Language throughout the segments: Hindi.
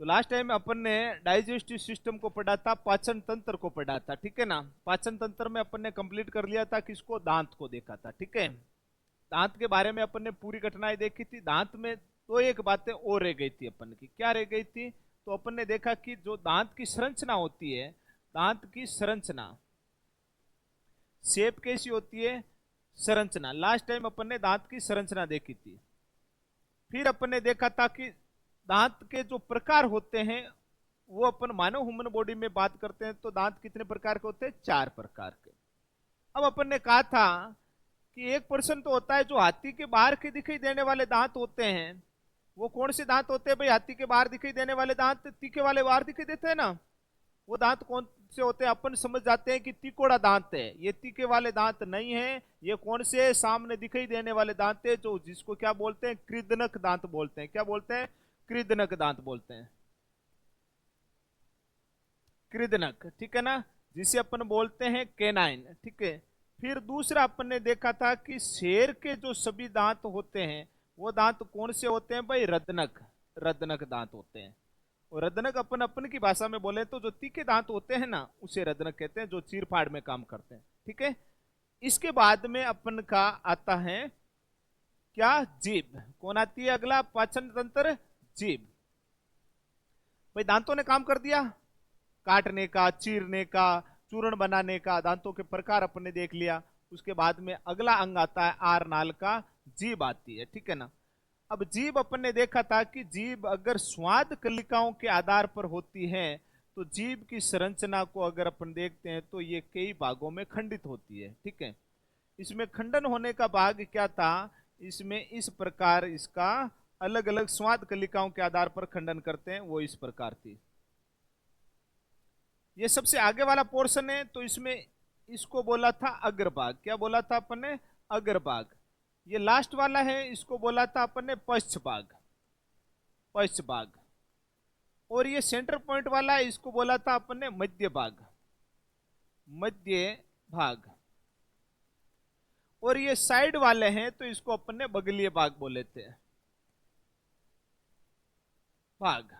तो लास्ट टाइम अपन ने डाइजेस्टिव सिस्टम को पढ़ा था, पाचन तंत्र को पढ़ा था, ठीक है ना। पाचन तंत्र में अपन ने कंप्लीट कर लिया था, किसको, दांत को देखा था, ठीक है। दांत के बारे में अपन ने पूरी घटनाएं देखी थी। दांत में तो एक बातें और रह गई थी अपन की, क्या रह गई थी, तो अपन ने देखा कि जो दांत की संरचना होती है, दांत की संरचना, शेप कैसी होती है, संरचना। लास्ट टाइम अपन ने दांत की संरचना देखी थी। फिर अपन ने देखा था कि दांत के जो प्रकार होते हैं, वो अपन मानव ह्यूमन बॉडी में बात करते हैं तो दांत कितने प्रकार के होते हैं, 4 प्रकार के। अब अपन ने कहा था कि 1% तो होता है जो हाथी के बाहर के दिखाई देने वाले दांत होते हैं। वो कौन से दांत होते हैं भाई, हाथी के बाहर दिखाई देने वाले दांत, तीखे वाले बाहर दिखाई देते हैं ना, वो दांत कौन से होते हैं, अपन समझ जाते हैं कि तिकोड़ा दांत है, ये तीखे वाले दांत नहीं है। ये कौन से सामने दिखाई देने वाले दांत है, जो जिसको क्या बोलते हैं, कृदनक दांत बोलते हैं। क्या बोलते हैं, कृदनक दांत बोलते हैं, कृदनक, ठीक है ना, जिसे अपन बोलते हैं केनाइन, ठीक है। फिर दूसरा अपन ने देखा था कि शेर के जो सभी दांत होते हैं, वो दांत कौन से होते हैं भाई, रदनक, रदनक दांत होते हैं। और रदनक अपन अपन की भाषा में बोले तो जो तीखे दांत होते हैं ना, उसे रदनक कहते हैं, जो चीर फाड़ में काम करते हैं, ठीक है। इसके बाद में अपन का आता है क्या, जीभ। कौन आती है अगला, पाचन तंत्र, जीभ। भाई दांतों ने काम कर दिया, काटने का, चीरने का, चूर्ण बनाने का, दांतों के प्रकार अपन ने देख लिया। उसके बाद में अगला अंग आता है आर नाल का, जीभ आती है, ठीक है ना। अब जीभ अपन ने देखा था कि जीभ अगर स्वाद कलिकाओं के आधार पर होती है, तो जीभ की संरचना को अगर अपन देखते हैं तो ये कई भागों में खंडित होती है, ठीक है। इसमें खंडन होने का भाग क्या था, इसमें इस प्रकार इसका अलग अलग स्वाद कलिकाओं के आधार पर खंडन करते हैं, वो इस प्रकार थी। ये सबसे आगे वाला पोर्शन है, तो इसमें इसको बोला था अग्रभाग। क्या बोला था अपन ने, अग्रभाग। ये लास्ट वाला है, इसको बोला था अपन ने पश्चभाग, पश्चभाग। और ये सेंटर पॉइंट वाला है, इसको बोला था अपन ने मध्य भाग, मध्य भाग। और ये साइड वाले हैं, तो इसको अपन ने बगलीय भाग बोले थे, भाग,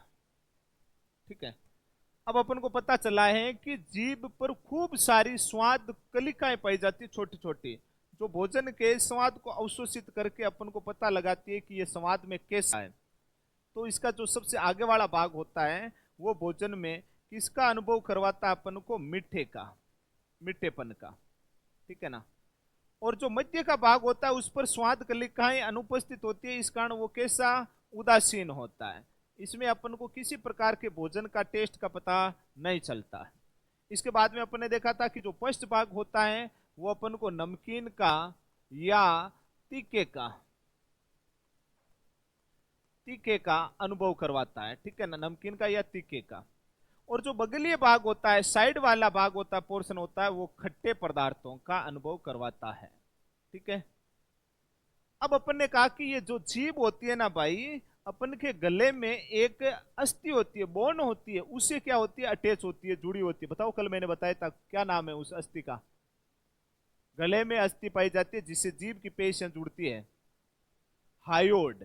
ठीक है। अब अपन को पता चला है कि जीभ पर खूब सारी स्वाद कलिकाएं पाई जाती, छोटी छोटी, जो भोजन के स्वाद को अवशोषित करके अपन को पता लगाती है कि ये स्वाद में कैसा है। तो इसका जो सबसे आगे वाला भाग होता है, वो भोजन में किसका अनुभव करवाता है अपन को, मीठे का, मीठेपन का, ठीक है ना। और जो मध्य का भाग होता है, उस पर स्वाद कलिकाएं अनुपस्थित होती है, इस कारण वो कैसा, उदासीन होता है। इसमें अपन को किसी प्रकार के भोजन का टेस्ट का पता नहीं चलता है। इसके बाद में अपन ने देखा था कि जो पश्च भाग होता है, वो अपन को नमकीन का या तीखे का, तीखे का अनुभव करवाता है, ठीक है ना, नमकीन का या तीखे का। और जो बगलीय भाग होता है, साइड वाला भाग होता है, पोर्शन होता है, वो खट्टे पदार्थों का अनुभव करवाता है, ठीक है। अब अपन ने कहा कि ये जो जीभ होती है ना भाई, अपन के गले में एक अस्थि होती है, बोन होती है, उससे क्या होती है, अटैच होती है, जुड़ी होती है। बताओ, कल मैंने बताया था, क्या नाम है उस अस्थि का, गले में अस्थि पाई जाती है जिससे जीभ की पेशियां जुड़ती है, हायोड।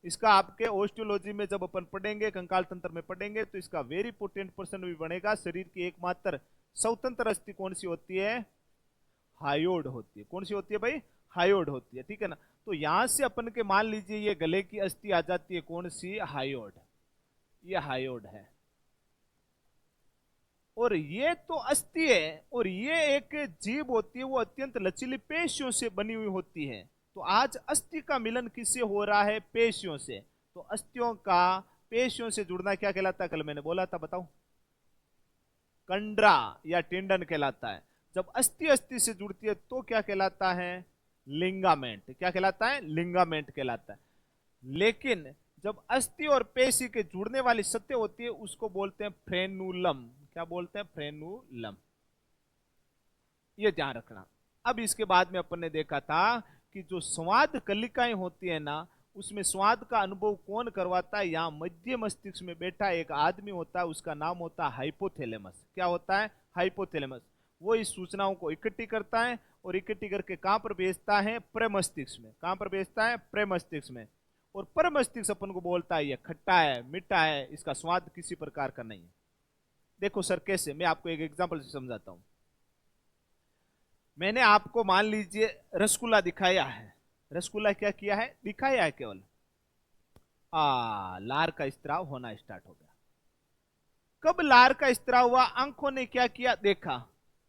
इसका आपके ओस्टियोलॉजी में जब अपन पढ़ेंगे, कंकाल तंत्र में पढ़ेंगे, तो इसका वेरी इंपोर्टेंट पर्सन भी बनेगा। शरीर की एकमात्र स्वतंत्र अस्थि कौन सी होती है, हायोड होती है। कौन सी होती है भाई, हायोड होती है, ठीक है ना। तो यहां से अपन के मान लीजिए ये गले की अस्थि आ जाती है, कौन सी, हायोड, ये हायोड है। और ये तो अस्थि है, और ये एक जीभ होती है, वो अत्यंत लचीली पेशियों से बनी हुई होती है। तो आज अस्थि का मिलन किससे हो रहा है, पेशियों से। तो अस्थियों का पेशियों से जुड़ना क्या कहलाता है, कल मैंने बोला था, बताओ, कंडरा या टेंडन कहलाता है। जब अस्थि अस्थि से जुड़ती है तो क्या कहलाता है, लिंगामेंट। क्या कहलाता है, लिंगामेंट कहलाता है। लेकिन जब अस्थि और पेशी के जुड़ने वाली सत्य होती है, उसको बोलते हैं फ्रेनुलम। क्या बोलते हैं, फ्रेनुलम। ये ध्यान रखना। अब इसके बाद में अपन ने देखा था कि जो स्वाद कलिकाएं होती है ना, उसमें स्वाद का अनुभव कौन करवाता है, यहां मध्य मस्तिष्क में बैठा एक आदमी होता है, उसका नाम होता है हाइपोथैलेमस। क्या होता है, हाइपोथैलेमस। वो इस सूचनाओं को इकट्ठी करता है, और इकट्ठी करके कहां पर भेजता है, प्रमस्तिष्क में। कहां पर भेजता है, प्रमस्तिष्क में। और पर मस्तिष्क अपन को बोलता है ये खट्टा है, मीठा है, इसका स्वाद किसी प्रकार का नहीं है। देखो सर कैसे, मैं आपको एक एग्जांपल से समझाता हूं। मैंने आपको मान लीजिए रसगुल्ला दिखाया है, रसगुल्ला क्या किया है, दिखाया है केवल, लार का स्त्राव होना स्टार्ट हो गया। कब लार का स्त्राव हुआ, आंखों ने क्या किया, देखा।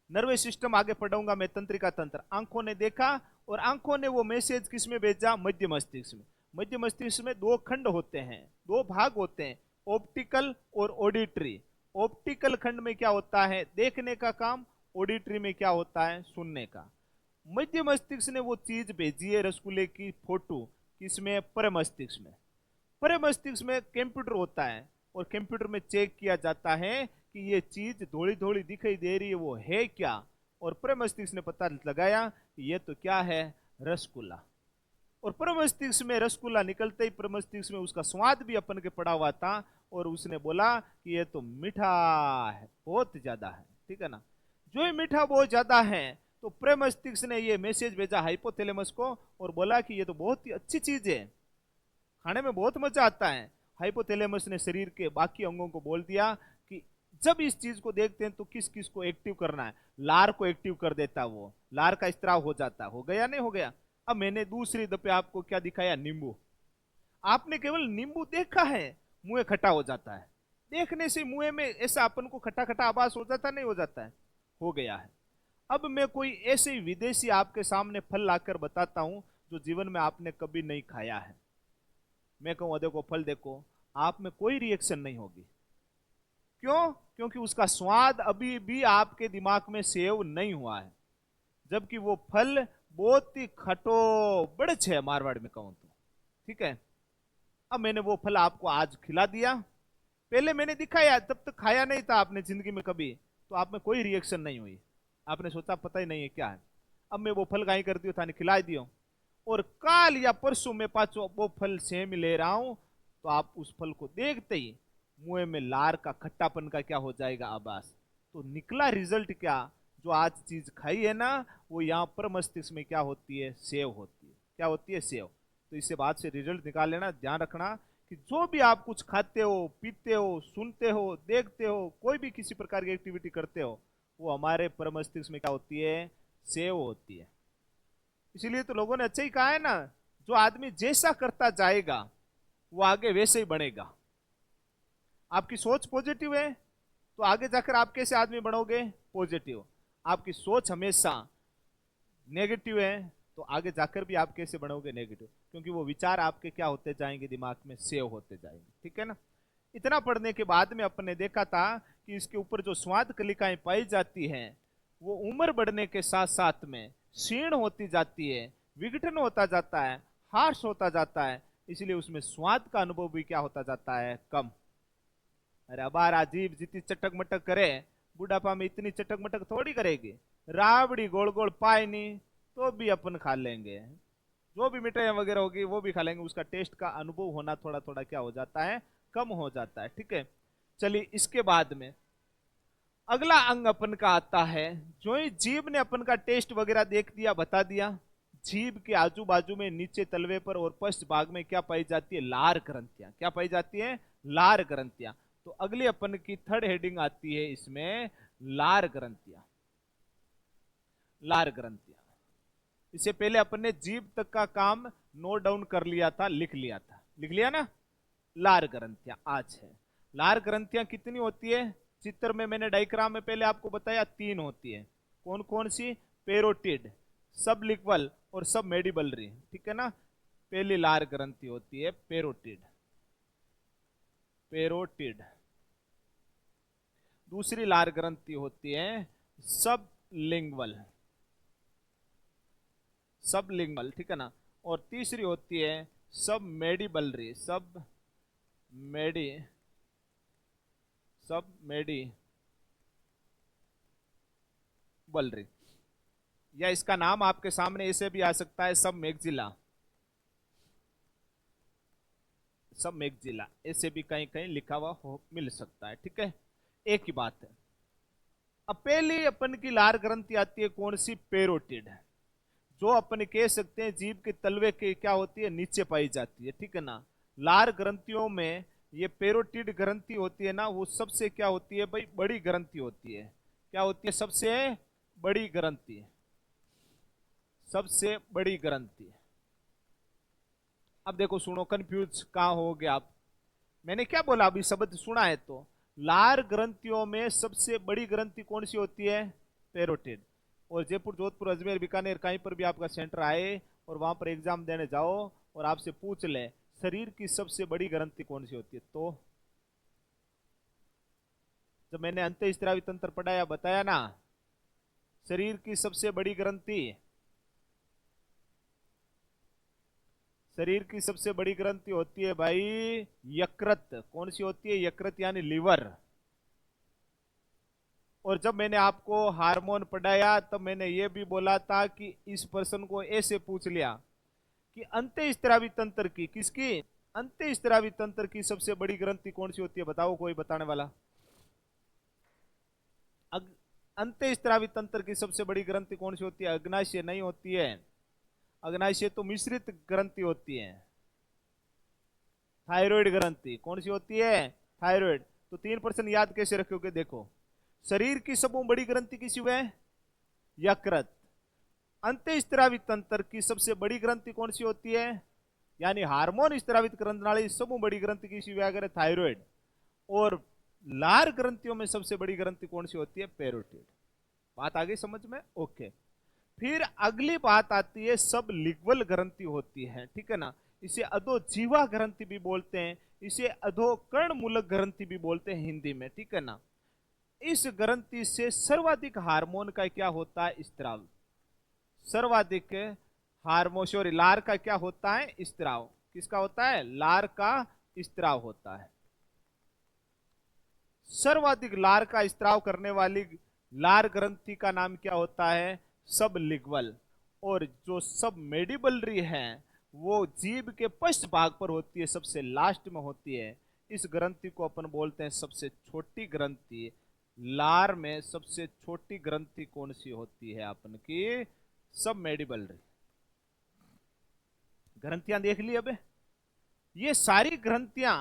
नर्वस सिस्टम आगे पढ़ाऊंगा मैं, तंत्रिका तंत्र, आंखों ने देखा और आंखों ने वो मैसेज किस में भेजा, मध्य मस्तिष्क में। मध्य मस्तिष्क में दो खंड होते हैं, दो भाग होते हैं, ऑप्टिकल और ऑडिटरी। ऑप्टिकल खंड में क्या होता है, देखने का काम, ऑडिटरी में क्या होता है, सुनने का। मध्य मस्तिष्क ने वो चीज भेजी है रसगुल्ले की फोटो, किसमें, पर मस्तिष्क में। पर मस्तिष्क में कंप्यूटर होता है और कंप्यूटर में चेक किया जाता है कि ये चीज थोड़ी थोड़ी दिखाई दे रही है, वो है क्या। और पर मस्तिष्क ने पता लगाया कि ये तो क्या है, रसगुल्ला। और पर मस्तिष्क में रसगुल्ला निकलते ही पर मस्तिष्क में उसका स्वाद भी अपन के पड़ा हुआ था और उसने बोला कि ये तो मीठा है, बहुत ज्यादा है, ठीक है ना। जो ये मीठा बहुत ज्यादा है तो पर मस्तिष्क ने ये मैसेज भेजा हाइपोथैलेमस को और बोला कि ये तो बहुत ही अच्छी चीज है, खाने में बहुत मजा आता है। हाइपोथैलेमस ने शरीर के बाकी अंगों को बोल दिया कि जब इस चीज को देखते हैं तो किस किस को एक्टिव करना है, लार को एक्टिव कर देता, वो लार का स्त्राव हो जाता। हो गया नहीं हो गया। अब मैंने दूसरी दफे आपको क्या दिखाया, नींबू। आपने केवल नींबू देखा है, मुंह खट्टा हो जाता है, देखने से मुंह में ऐसा अपन को खट्टा खट्टा आभास हो जाता, नहीं हो जाता है, हो गया है। अब मैं कोई ऐसे विदेशी आपके सामने फल लाकर बताता हूं जो जीवन में आपने कभी नहीं खाया है। मैं कहूं देखो फल देखो, आप में कोई रिएक्शन नहीं होगी। क्यों, क्योंकि उसका स्वाद अभी भी आपके दिमाग में सेव नहीं हुआ है, जबकि वो फल बहुत ही खटो बड़छ है, मारवाड़ में कहूं तो, ठीक है। अब मैंने वो फल आपको आज खिला दिया, पहले मैंने दिखाया, तब तक खाया नहीं था आपने जिंदगी में कभी, तो आप में कोई रिएक्शन नहीं हुई, आपने सोचा पता ही नहीं है क्या है। अब मैं वो फल गाई कर दियो थाने खिला दियो और काल या परसों में पाचो वो फल सेम ले रहा हूं, तो आप उस फल को देखते ही मुंह में लार का खट्टापन का क्या हो जाएगा, आभास। तो निकला रिजल्ट क्या, जो आज चीज खाई है ना, वो यहां पर मस्तिष्क में क्या होती है, सेव होती है। क्या होती है, सेव। तो इससे बात से रिजल्ट निकाल लेना, ध्यान रखना कि जो भी आप कुछ खाते हो, पीते हो, सुनते हो, देखते हो, कोई भी किसी प्रकार की एक्टिविटी करते हो, वो हमारे पर मस्तिष्क में क्या होती है, सेव होती है। इसीलिए तो लोगों ने अच्छा ही कहा है ना, जो आदमी जैसा करता जाएगा वो आगे वैसे ही बनेगा। आपकी सोच पॉजिटिव है तो आगे जाकर आप कैसे आदमी बनोगे, पॉजिटिव। आपकी सोच हमेशा नेगेटिव है तो आगे जाकर भी आप कैसे बनोगे, नेगेटिव, क्योंकि वो विचार आपके क्या होते जाएंगे, दिमाग में सेव होते जाएंगे, ठीक है ना। इतना पढ़ने के बाद में अपन ने देखा था कि इसके ऊपर जो स्वाद कलिकाएं पाई जाती हैं वो उम्र बढ़ने के साथ साथ में क्षीण होती जाती है, विघटन होता जाता है, हार्श होता जाता है, इसलिए उसमें स्वाद का अनुभव भी क्या होता जाता है, कम। अरे अबार अजीब जितनी चटक मटक करे, बुढ़ापा में इतनी चटक मटक थोड़ी करेगी, राबड़ी गोल गोल पाए नहीं तो भी अपन खा लेंगे, जो भी मिठाइयां वगैरह होगी वो भी खा लेंगे, उसका टेस्ट का अनुभव होना थोड़ा थोड़ा क्या हो जाता है, कम हो जाता है, ठीक है। चलिए इसके बाद में अगला अंग अपन का आता है, जो ही जीभ ने अपन का टेस्ट वगैरह देख दिया, बता दिया, जीभ के आजू बाजू में नीचे तलवे पर और पश्च भाग में क्या पाई जाती है, लार ग्रंथियां। क्या पाई जाती है, लार ग्रंथियां। तो अगली अपन की थर्ड हेडिंग आती है इसमें, लार ग्रंथियां। लार ग्रंथियां, इससे पहले अपन ने जीभ तक का काम नोट डाउन कर लिया था, लिख लिया था, लिख लिया ना। लार ग्रंथियां आज है। लार ग्रंथियां कितनी होती है, चित्र में मैंने डायग्राम में पहले आपको बताया, तीन होती है। कौन कौन सी, पेरोटिड, सब लिक्वल और सब मेडिबलरी, ठीक है ना। पहली लार ग्रंथि होती है पेरोटिड, पेरोटिड। दूसरी लार ग्रंथि होती है सब लिंगवल, सब लिंगवल, ठीक है ना। और तीसरी होती है सब मेडिबलरी, सब मेडी, सब मेडी बलरी, या इसका नाम आपके सामने ऐसे भी आ सकता है, सब मैगजिला, सब मैगजिला, ऐसे भी कहीं कहीं लिखा हुआ हो मिल सकता है, ठीक है, एक ही बात है। अब पहली अपन की लार ग्रंथि आती है कौन सी, पेरोटिड। जो अपन कह सकते हैं जीभ के तलवे के क्या होती है, नीचे पाई जाती है, ठीक है ना। लार ग्रंथियों में ये पेरोटिड ग्रंथि होती है ना, वो सबसे क्या होती है भाई, बड़ी ग्रंथि होती है। क्या होती है, सबसे बड़ी ग्रंथि, सबसे बड़ी ग्रंथि। अब देखो सुनो, कंफ्यूज कहां हो गए आप। मैंने क्या बोला, अभी शब्द सुना है तो। लार ग्रंथियों में सबसे बड़ी ग्रंथि कौन सी होती है, पेरोटिड। और जयपुर, जोधपुर, अजमेर, बीकानेर कहीं पर भी आपका सेंटर आए और वहां पर एग्जाम देने जाओ और आपसे पूछ ले शरीर की सबसे बड़ी ग्रंथि कौन सी होती है, तो जब मैंने अंतःस्रावी तंत्र पढ़ाया बताया ना, शरीर की सबसे बड़ी ग्रंथि, शरीर की सबसे बड़ी ग्रंथि होती है भाई यकृत। कौन सी होती है, यकृत यानी लीवर। और जब मैंने आपको हार्मोन पढ़ाया तब मैंने यह भी बोला था कि इस पर्सन को ऐसे पूछ लिया कि अंतःस्रावी तंत्र की, किसकी, अंतःस्रावी तंत्र की सबसे बड़ी ग्रंथि कौन सी होती है, बताओ कोई बताने वाला। अंतःस्रावी तंत्र की सबसे बड़ी ग्रंथि कौन सी होती है, अग्नाशय नहीं होती है। अग्नाशय तो मिश्रित ग्रंथि होती है। थायराइड ग्रंथि कौन सी होती है, थायराइड। तो 3% याद कैसे रखोगे, देखो शरीर की सबसे बड़ी ग्रंथि किसी है, यकृत। अंतःस्रावी तंत्र की सबसे बड़ी ग्रंथि कौन सी होती है, यानी हार्मोन स्रावित ग्रंथनाली सबसे बड़ी ग्रंथि किसी है, थायराइड। और लार ग्रंथियों में सबसे बड़ी ग्रंथि कौन सी होती है, पेरोटिड। बात आ गई समझ में, ओके। फिर अगली बात आती है, सब लिग्वल ग्रंथि होती है, ठीक है ना। इसे अधोजीवा ग्रंथि भी बोलते हैं, इसे अधोकर्ण मूलक ग्रंथि भी बोलते हैं हिंदी में, ठीक है ना। इस ग्रंथि से सर्वाधिक हार्मोन का क्या होता है, स्त्राव। सर्वाधिक हार्मोन, सॉरी, लार का क्या होता है, स्त्राव। किसका होता है, लार का स्त्राव होता है। सर्वाधिक लार का स्त्राव करने वाली लार ग्रंथि का नाम क्या होता है, सब लिग्वल। और जो सब मेडिबलरी है वो जीभ के पश्च भाग पर होती है, सबसे लास्ट में होती है। इस ग्रंथि को अपन बोलते हैं सबसे छोटी ग्रंथि। लार में सबसे छोटी ग्रंथि कौन सी होती है अपन की, सब मेडिबलरी। ग्रंथियां देख ली। अब ये सारी ग्रंथियां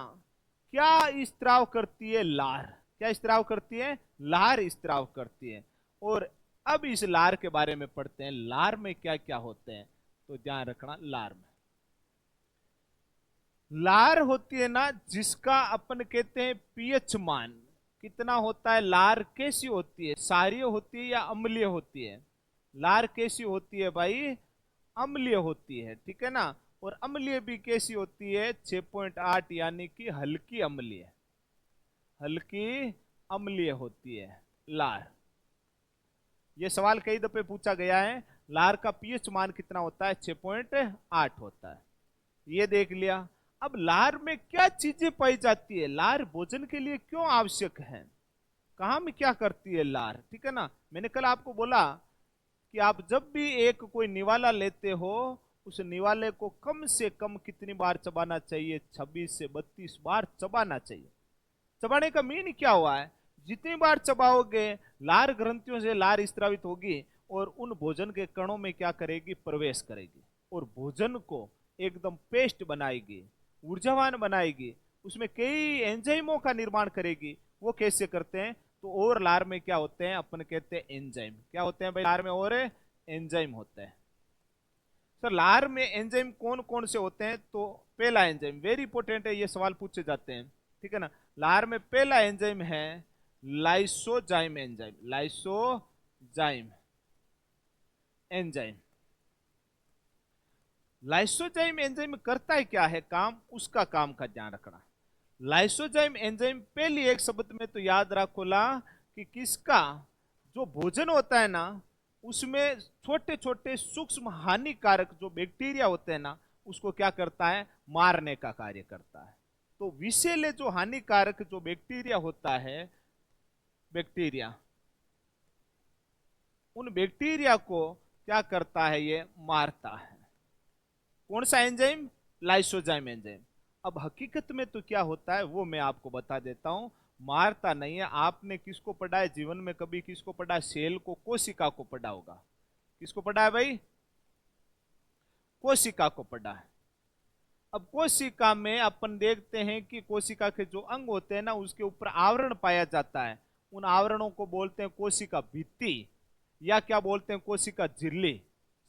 क्या स्त्राव करती है, लार। क्या स्त्राव करती है, लार स्त्राव करती है। और अब इस लार के बारे में पढ़ते हैं, लार में क्या क्या होते हैं। तो ध्यान रखना, लार में लार होती है ना, जिसका अपन कहते हैं पीएच मान कितना होता है। लार कैसी होती है, क्षारीय होती है या अम्लीय होती है। लार कैसी होती है भाई, अम्लीय होती है, ठीक है ना। और अम्लीय भी कैसी होती है, 6.8 यानी कि हल्की अम्लीय, हल्की अम्लीय होती है लार। यह सवाल कई दफे पूछा गया है, लार का पीएच मान कितना होता है, 6.8 होता है। ये देख लिया। अब लार में क्या चीजें पाई जाती है, लार भोजन के लिए क्यों आवश्यक है, कहां में क्या करती है लार, ठीक है ना। मैंने कल आपको बोला कि आप जब भी एक कोई निवाला लेते हो, उस निवाले को कम से कम कितनी बार चबाना चाहिए, 26 से 32 बार चबाना चाहिए। चबाने का मीन क्या हुआ है, जितनी बार चबाओगे लार ग्रंथियों से लार स्त्रावित होगी और उन भोजन के कणों में क्या करेगी, प्रवेश करेगी और भोजन को एकदम पेस्ट बनाएगी, ऊर्जावान बनाएगी, उसमें कई एंजाइमों का निर्माण करेगी। वो कैसे करते हैं, तो और लार में क्या होते हैं, अपन कहते हैं एंजाइम। क्या होते हैं भाई लार में, और एंजाइम होते हैं। सर लार में एंजाइम कौन कौन से होते हैं, तो पहला एंजाइम वेरी इंपॉर्टेंट है, ये सवाल पूछे जाते हैं, ठीक है ना। लार में पहला एंजाइम है lysozyme enzyme, lysozyme enzyme. Lysozyme enzyme करता है क्या है काम, उसका काम का ध्यान रखना। लाइसोजाइम एंजाइम पहली एक शब्द में तो याद रखो ला कि किसका, जो भोजन होता है ना उसमें छोटे छोटे सूक्ष्म हानिकारक जो बैक्टीरिया होते हैं ना, उसको क्या करता है, मारने का कार्य करता है। तो विषैले जो हानिकारक जो बैक्टीरिया होता है, बैक्टीरिया, उन बैक्टीरिया को क्या करता है, ये मारता है। कौन सा एंजाइम, लाइसोजाइम एंजाइम। अब हकीकत में तो क्या होता है वो मैं आपको बता देता हूं, मारता नहीं है। आपने किसको पढ़ा है जीवन में, कभी किसको पढ़ा, सेल को, कोशिका को पढ़ा होगा। किसको पढ़ा है भाई, कोशिका को पढ़ा है। अब कोशिका में अपन देखते हैं कि कोशिका के जो अंग होते हैं ना, उसके ऊपर आवरण पाया जाता है। उन आवरणों को बोलते हैं कोशिका भित्ति, या क्या बोलते हैं, कोशिका झिल्ली,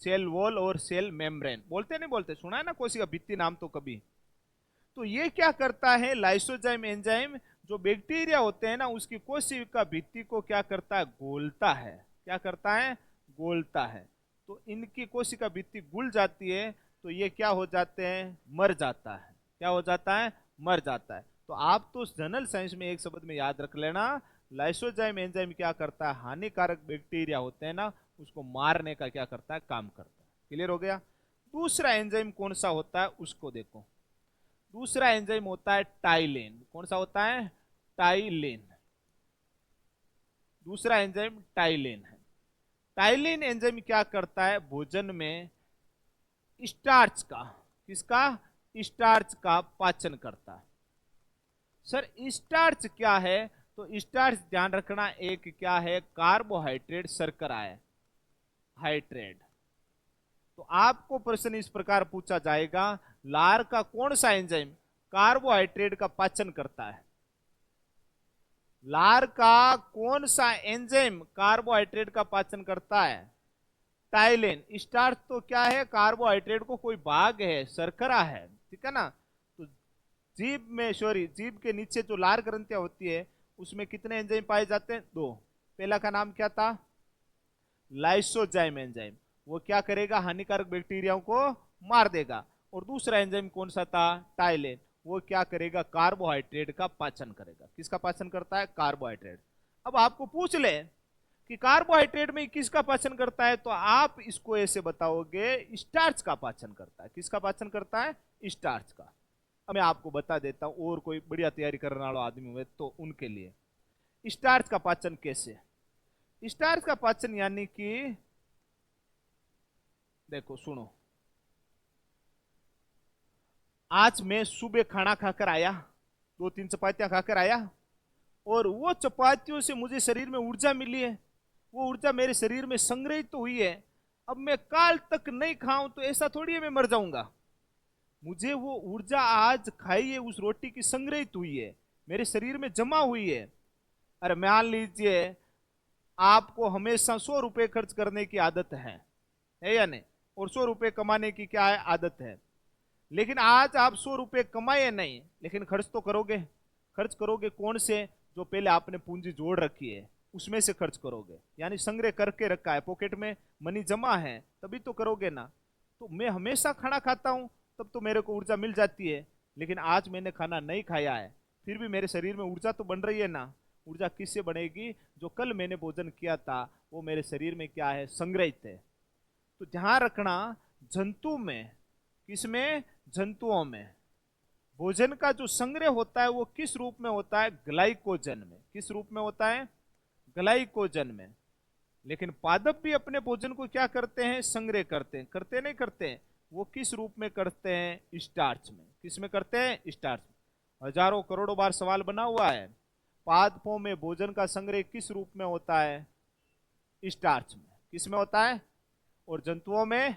सेल वॉल और सेल मेम्ब्रेन। बोलते नहीं बोलते, सुना है ना कोशिका भित्ति नाम तो कभी। तो ये क्या करता है, लाइसोजाइम एंजाइम जो बैक्टीरिया होते हैं ना, उसकी कोशिका भित्ति को क्या करता है, गोलता है। क्या करता है, गोलता है। तो इनकी कोशिका भित्ति गुल जाती है, तो ये क्या हो जाते हैं, मर जाता है। क्या हो जाता है, मर जाता है। तो आप तो जनरल साइंस में एक शब्द में याद रख लेना, लाइसोजाइम एंजाइम क्या करता है, हानिकारक बैक्टीरिया होते हैं ना, उसको मारने का क्या करता है, काम करता है। क्लियर हो गया। दूसरा एंजाइम कौन सा होता है उसको देखो। दूसरा एंजाइम होता है टाइलिन। कौन सा होता है, टाइलिन। दूसरा एंजाइम टाइलिन है। टाइलिन एंजाइम क्या करता है, भोजन में स्टार्च का, किसका, स्टार्च का पाचन करता है। सर स्टार्च क्या है, तो स्टार्च ध्यान रखना एक क्या है, कार्बोहाइड्रेट शर्करा है, हाइड्रेट। तो आपको प्रश्न इस प्रकार पूछा जाएगा, लार का कौन सा एंजाइम कार्बोहाइड्रेट का पाचन करता है। लार का कौन सा एंजाइम कार्बोहाइड्रेट का पाचन करता है, टाइलिन। स्टार्च तो क्या है, कार्बोहाइड्रेट को कोई भाग है, शर्करा है, ठीक है ना। तो जीभ में, सॉरी, जीभ के नीचे जो लार ग्रंथियां होती है, उसमें कितने एंजाइम पाए जाते हैं, दो। पहला का नाम क्या था, लाइसोजाइम एंजाइम, वो क्या करेगा, हानिकारक बैक्टीरियाओं को मार देगा। और दूसरा एंजाइम कौन सा था, टाइलिन, वो क्या करेगा, कार्बोहाइड्रेट का पाचन करेगा। किसका पाचन करता है, कार्बोहाइड्रेट। अब आपको पूछ ले कि कार्बोहाइड्रेट में किसका पाचन करता है, तो आप इसको ऐसे बताओगे, स्टार्च का पाचन करता है। किसका पाचन करता है, स्टार्च का। अब मैं आपको बता देता हूं, और कोई बढ़िया तैयारी करने वाला आदमी हुए तो उनके लिए स्टार्च का पाचन कैसे। स्टार्च का पाचन यानी कि देखो सुनो, आज मैं सुबह खाना खाकर आया, 2-3 चपातियां खाकर आया, और वो चपातियों से मुझे शरीर में ऊर्जा मिली है, वो ऊर्जा मेरे शरीर में संग्रहित तो हुई है। अब मैं काल तक नहीं खाऊं तो ऐसा थोड़ी है मैं मर जाऊंगा। मुझे वो ऊर्जा आज खाई है, उस रोटी की संग्रहित हुई है, मेरे शरीर में जमा हुई है। अरे मान लीजिए आपको हमेशा 100 रुपए खर्च करने की आदत है या नहीं, और 100 रुपए कमाने की क्या है, आदत है। लेकिन आज आप 100 रुपए कमाए नहीं, लेकिन खर्च तो करोगे। खर्च करोगे कौन से, जो पहले आपने पूंजी जोड़ रखी है उसमें से खर्च करोगे, यानी संग्रह करके रखा है, पॉकेट में मनी जमा है, तभी तो करोगे ना। तो मैं हमेशा खाना खाता हूं, तब तो मेरे को ऊर्जा मिल जाती है। लेकिन आज मैंने खाना नहीं खाया है, फिर भी मेरे शरीर में ऊर्जा तो बन रही है ना। ऊर्जा किससे बनेगी, जो कल मैंने भोजन किया था वो मेरे शरीर में क्या है, संग्रहित है। तो ध्यान रखना, जंतु में, किसमें, जंतुओं में भोजन का जो संग्रह होता है वो किस रूप में होता है, ग्लाइकोजन में। किस रूप में होता है, ग्लाइकोजन में। लेकिन पादप भी अपने भोजन को क्या करते हैं, संग्रह करते हैं, करते नहीं करते हैं, वो किस रूप में करते हैं, स्टार्च में। किस में करते हैं, स्टार्च में। हजारों करोड़ों बार सवाल बना हुआ है, पादपों में भोजन का संग्रह किस रूप में होता है, स्टार्च में। किस में होता है, और जंतुओं में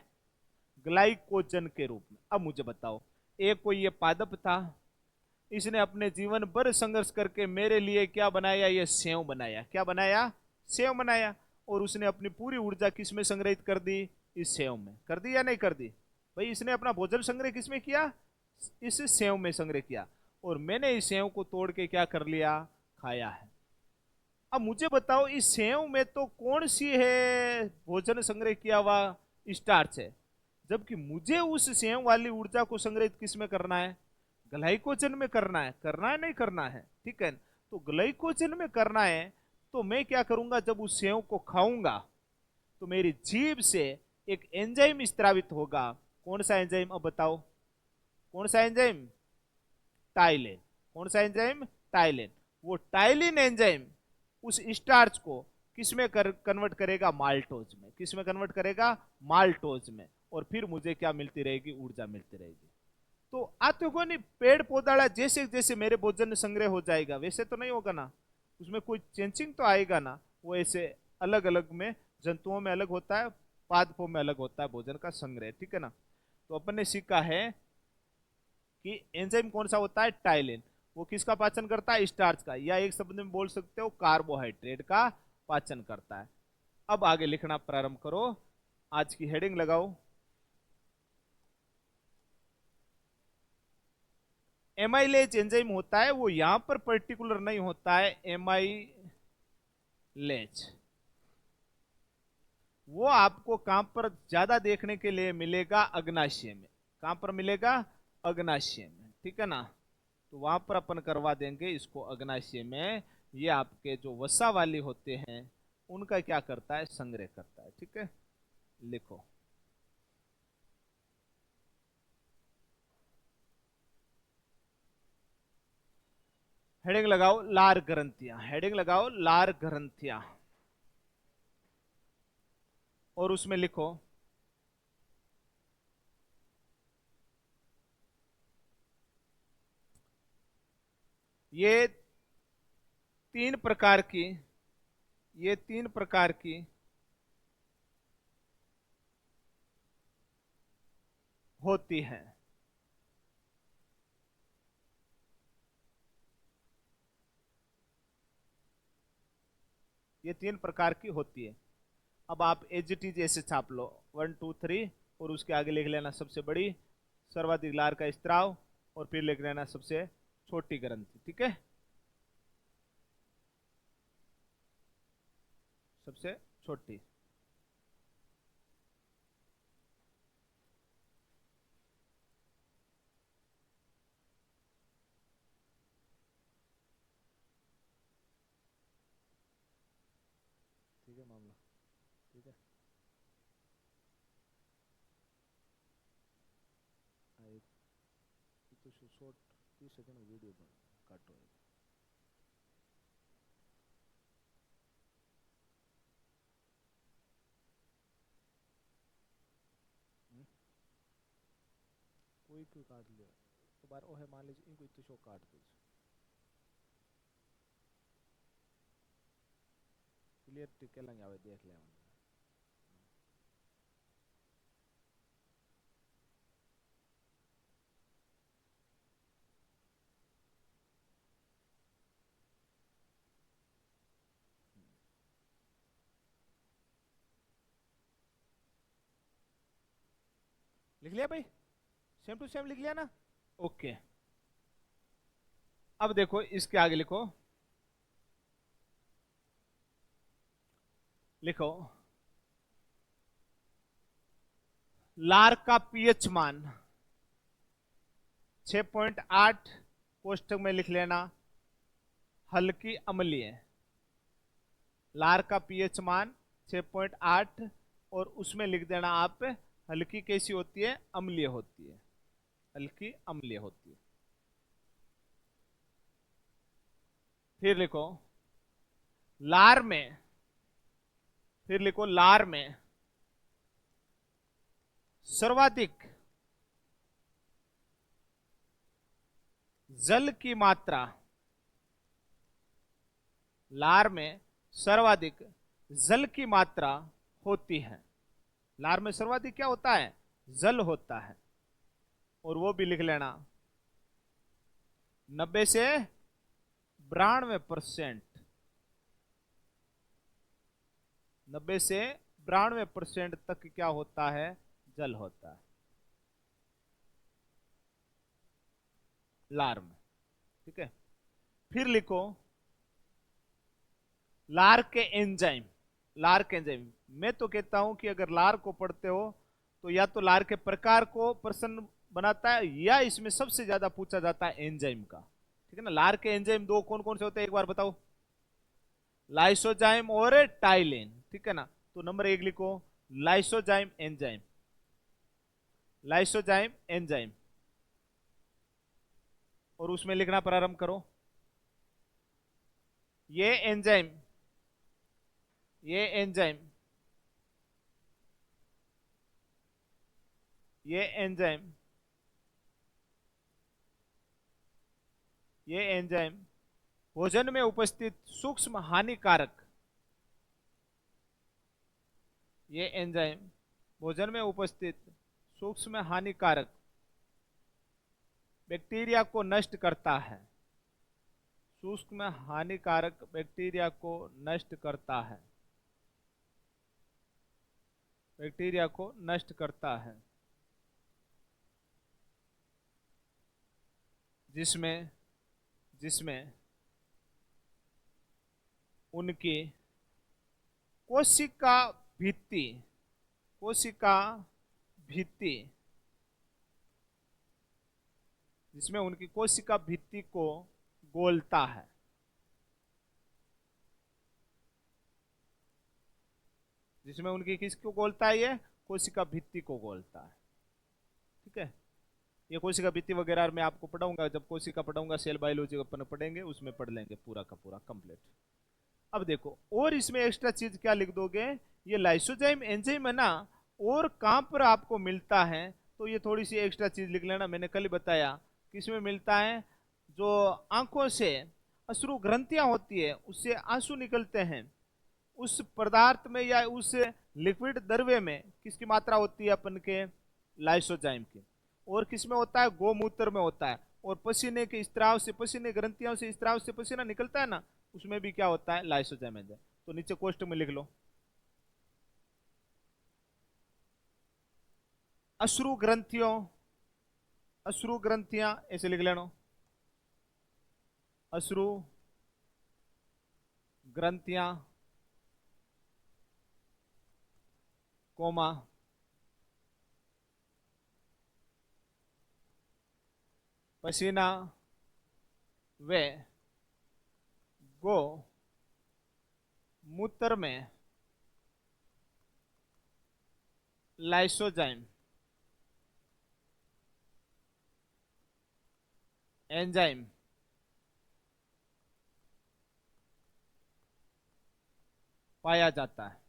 ग्लाइकोजन के रूप में। अब मुझे बताओ, एक कोई ये पादप था, इसने अपने जीवन भर संघर्ष करके मेरे लिए क्या बनाया, ये सेव बनाया। क्या बनाया, सेव बनाया। और उसने अपनी पूरी ऊर्जा किस में संग्रहित कर दी, इस सेव में। कर दी या नहीं कर दी भाई, इसने अपना भोजन संग्रह किस में किया, इस सेव में संग्रह किया। और मैंने इस सेव को तोड़ के क्या कर लिया, खाया है। अब मुझे बताओ, इस सेव में तो कौन सी है भोजन संग्रह किया हुआ, स्टार्च है। जबकि मुझे उस सेव वाली ऊर्जा को संग्रहित किस में करना है, ग्लाइकोजन में करना है। करना है नहीं करना है, ठीक है। तो ग्लाइकोजन में करना है, तो मैं क्या करूंगा, जब उस सेव को खाऊंगा तो मेरी जीभ से एक एंजाइम स्त्रावित होगा। कौन सा एंजाइम, अब बताओ कौन सा एंजाइम, टाइलिन। कौन सा एंजाइम, टाइलिन। वो टाइलिन एंजाइम उस स्टार्च को किस में कन्वर्ट करेगा, माल्टोज में। किस में कन्वर्ट करेगा, माल्टोज में। और फिर मुझे क्या मिलती रहेगी, ऊर्जा मिलती रहेगी। तो आत्मको नहीं, पेड़ पौधा जैसे जैसे मेरे भोजन संग्रह हो जाएगा वैसे तो नहीं होगा ना, उसमें कोई चेंजिंग तो आएगा ना। वो ऐसे अलग अलग में, जंतुओं में अलग होता है, पादपों में अलग होता है भोजन का संग्रह, ठीक है ना। तो अपन ने सीखा है कि एंजाइम कौन सा होता है, टाइलिन। वो किसका पाचन करता है, स्टार्च का, या एक शब्द में बोल सकते हो कार्बोहाइड्रेट का पाचन करता है। अब आगे लिखना प्रारंभ करो, आज की हेडिंग लगाओ। एमाइलेज एंजाइम होता है, वो यहां पर पर्टिकुलर नहीं होता है। एमाइलेज वो आपको कहां पर ज्यादा देखने के लिए मिलेगा, अग्नाशय में। कहां पर मिलेगा, अग्नाशय में, ठीक है ना। तो वहां पर अपन करवा देंगे इसको अग्नाशय में। ये आपके जो वसा वाली होते हैं उनका क्या करता है, संग्रह करता है, ठीक है। लिखो, हेडिंग लगाओ लार ग्रंथियां, हेडिंग लगाओ लार ग्रंथियां, और उसमें लिखो ये तीन प्रकार की, ये तीन प्रकार की होती हैं। ये तीन प्रकार की होती है। अब आप एज इट इज ऐसे छाप लो, 1 2 3, और उसके आगे लिख लेना सबसे बड़ी सर्वाधिक लार का स्त्राव, और फिर लिख लेना सबसे छोटी ग्रंथि, ठीक है। सबसे छोटी। ठीक है मामला, ठीक है। तो शॉर्ट 30 सेकंड वीडियो काटो। कोई क्यों काट लिया, तो बार ओ है मान लीजिए इनको इतने शो काट दो, क्लियर टिके लंग आवे देख ले। लिख लिया भाई, सेम टू सेम लिख लिया ना, ओके। अब देखो इसके आगे लिखो, लिखो लार का पीएच मान 6.8, कोष्टक में लिख लेना हल्की अम्लीय। लार का पीएच मान 6.8, और उसमें लिख देना आप हल्की कैसी होती है, अम्लीय होती है, हल्की अम्लीय होती है। फिर लिखो लार में, फिर लिखो लार में सर्वाधिक जल की मात्रा, लार में सर्वाधिक जल की मात्रा होती है। लार में सर्वाधिक क्या होता है, जल होता है। और वो भी लिख लेना 90 से 92%, 90 से 92% तक क्या होता है, जल होता है लार में, ठीक है। फिर लिखो लार के एंजाइम, लार के एंजाइम। मैं तो कहता हूं कि अगर लार को पढ़ते हो तो या तो लार के प्रकार को प्रश्न बनाता है, या इसमें सबसे ज्यादा पूछा जाता है एंजाइम का, ठीक है ना। लार के एंजाइम दो कौन कौन से होते हैं, एक बार बताओ, लाइसोजाइम और टाइलिन, ठीक है ना। तो नंबर 1 लिखो लाइसोजाइम एंजाइम, लाइसोजाइम एंजाइम, और उसमें लिखना प्रारंभ करो ये एंजाइम, ये एंजाइम, ये एंजाइम, ये एंजाइम भोजन में उपस्थित सूक्ष्म हानिकारक, ये एंजाइम भोजन में उपस्थित सूक्ष्म हानिकारक बैक्टीरिया को नष्ट करता है, सूक्ष्म हानिकारक बैक्टीरिया को नष्ट करता है, बैक्टीरिया को नष्ट करता है, जिसमें जिसमें उनकी कोशिका भित्ति, कोशिका भित्ति, जिसमें उनकी कोशिका भित्ति को गोलता है, जिसमें उनकी किसको गोलता है, ये कोशिका भित्ति को गोलता है। ठीक है, ये कोशिका भित्ति वगैरह मैं आपको पढ़ाऊंगा, जब कोशिका पढ़ाऊंगा सेल बायोलॉजी अपन पढ़ेंगे, उसमें पढ़ लेंगे पूरा का पूरा कंप्लीट। अब देखो, और इसमें एक्स्ट्रा चीज क्या लिख दोगे, ये लाइसोजाइम एंजाइम है ना, और कहां पर आपको मिलता है, तो ये थोड़ी सी एक्स्ट्रा चीज लिख लेना। मैंने कल ही बताया किसमें मिलता है, जो आंखों से अश्रु ग्रंथियां होती है, उससे आंसू निकलते हैं, उस पदार्थ में या उस लिक्विड द्रव्य में किसकी मात्रा होती है, अपन के लाइसोजाइम की। और किसमें होता है, गोमूत्र में होता है। और पसीने के स्त्राव से, पसीने ग्रंथियों से स्त्राव से पसीना निकलता है ना, उसमें भी क्या होता है, लाइसोजाइम एंजाइम। तो नीचे कोष्टक में लिख लो, अश्रु ग्रंथियों, अश्रु ग्रंथियां ऐसे लिख लेना, अश्रु ग्रंथियां कोमा पसीना व गो मूत्र में लाइसोजाइम एंजाइम पाया जाता है।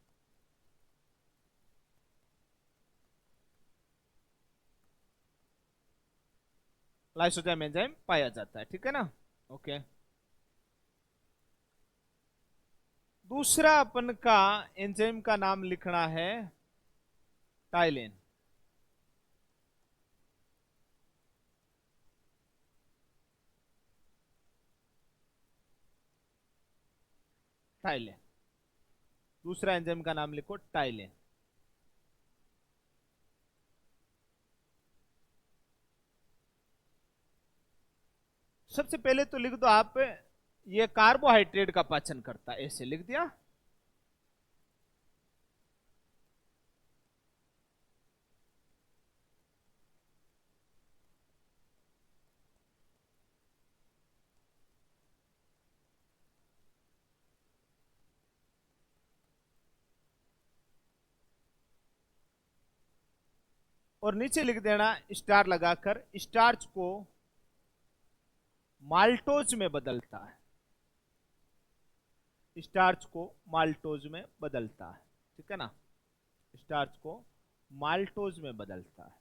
लाइसोजाइम एंजाइम पाया जाता है, ठीक है ना, ओके। दूसरा अपन का एंजाइम का नाम लिखना है टाइलिन। टाइलिन, दूसरा एंजाइम का नाम लिखो टाइलिन। सबसे पहले तो लिख दो आप, ये कार्बोहाइड्रेट का पाचन करता है, ऐसे लिख दिया। और नीचे लिख देना स्टार लगाकर, स्टार्च को माल्टोज में बदलता है, स्टार्च को माल्टोज में बदलता है, ठीक है ना, स्टार्च को माल्टोज में बदलता है।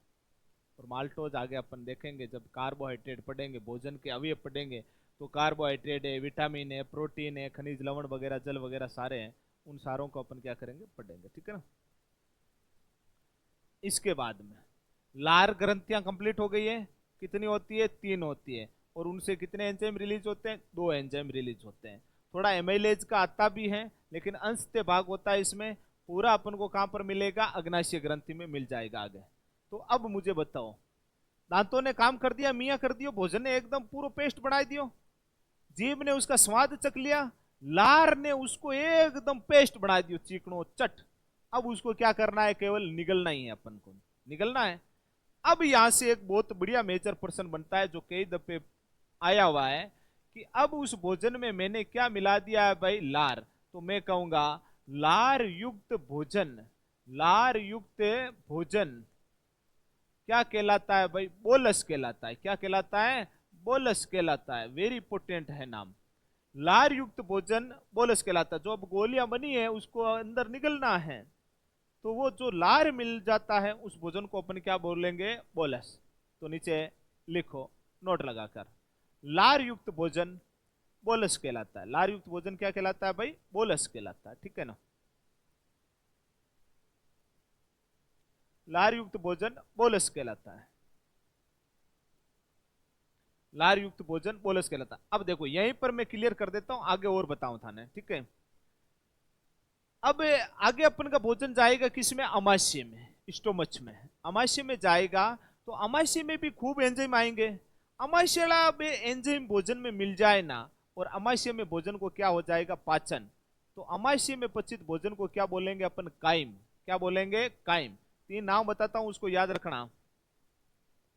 और माल्टोज आगे अपन देखेंगे जब कार्बोहाइड्रेट पढ़ेंगे, भोजन के अवयव पढ़ेंगे, तो कार्बोहाइड्रेट है, विटामिन है, प्रोटीन है, खनिज लवण वगैरह, जल वगैरह सारे हैं, उन सारों को अपन क्या करेंगे, पढ़ेंगे, ठीक है ना। इसके बाद में लार ग्रंथियां कंप्लीट हो गई है, कितनी होती है, 3 होती है, और उनसे कितने एंजाइम रिलीज होते हैं, 2 एंजाइम रिलीज होते हैं। थोड़ा एमाइलेज का आता भी है, लेकिन अंशतः भाग होता है इसमें। पूरा अपन को कहां पर मिलेगा, अग्नाशय ग्रंथि में मिल जाएगा आगे। तो अब मुझे बताओ, दांतों ने काम कर दिया, मियां कर दियो, भोजन ने एकदम पूरा पेस्ट बना दियो, जीभ ने उसका स्वाद चख लिया, लार ने उसको एकदम पेस्ट बना दियो, चिकनो चट। अब उसको क्या करना है, केवल निगलना ही है, अपन को निगलना है। अब यहां से एक बहुत बढ़िया मेजर प्रश्न बनता है, जो कई दफे आया हुआ है, कि अब उस भोजन में मैंने क्या मिला दिया है भाई, लार। तो मैं कहूंगा लार युक्त भोजन, लार युक्त भोजन क्या कहलाता है भाई, बोलस कहलाता है। क्या कहलाता है, बोलस कहलाता है। वेरी इंपोर्टेंट है नाम, लार युक्त भोजन बोलस कहलाता है। जो अब गोलियां बनी है उसको अंदर निगलना है, तो वो जो लार मिल जाता है उस भोजन को अपन क्या बोलेंगे, बोलस। तो नीचे लिखो नोट लगाकर, लार युक्त भोजन बोलस कहलाता है। लार युक्त भोजन क्या कहलाता है भाई, बोलस कहलाता है, ठीक है ना। लार युक्त भोजन बोलस कहलाता है। लार युक्त भोजन बोलस कहलाता है। अब देखो यहीं पर मैं क्लियर कर देता हूं, आगे और बताऊं थाने, ठीक है। अब आगे अपन का भोजन जाएगा किसमें, अमाशय में, स्टोमच में। अमाशय में जाएगा तो अमाशय में भी खूब एंजाइम आएंगे। अमाशय एंजाइम भोजन में मिल जाए ना, और अमाशय में भोजन को क्या हो जाएगा, पाचन। तो अमाशय में पचित भोजन को क्या बोलेंगे अपन, काइम। क्या बोलेंगे, काइम। तीन नाम बताता हूं, उसको याद रखना।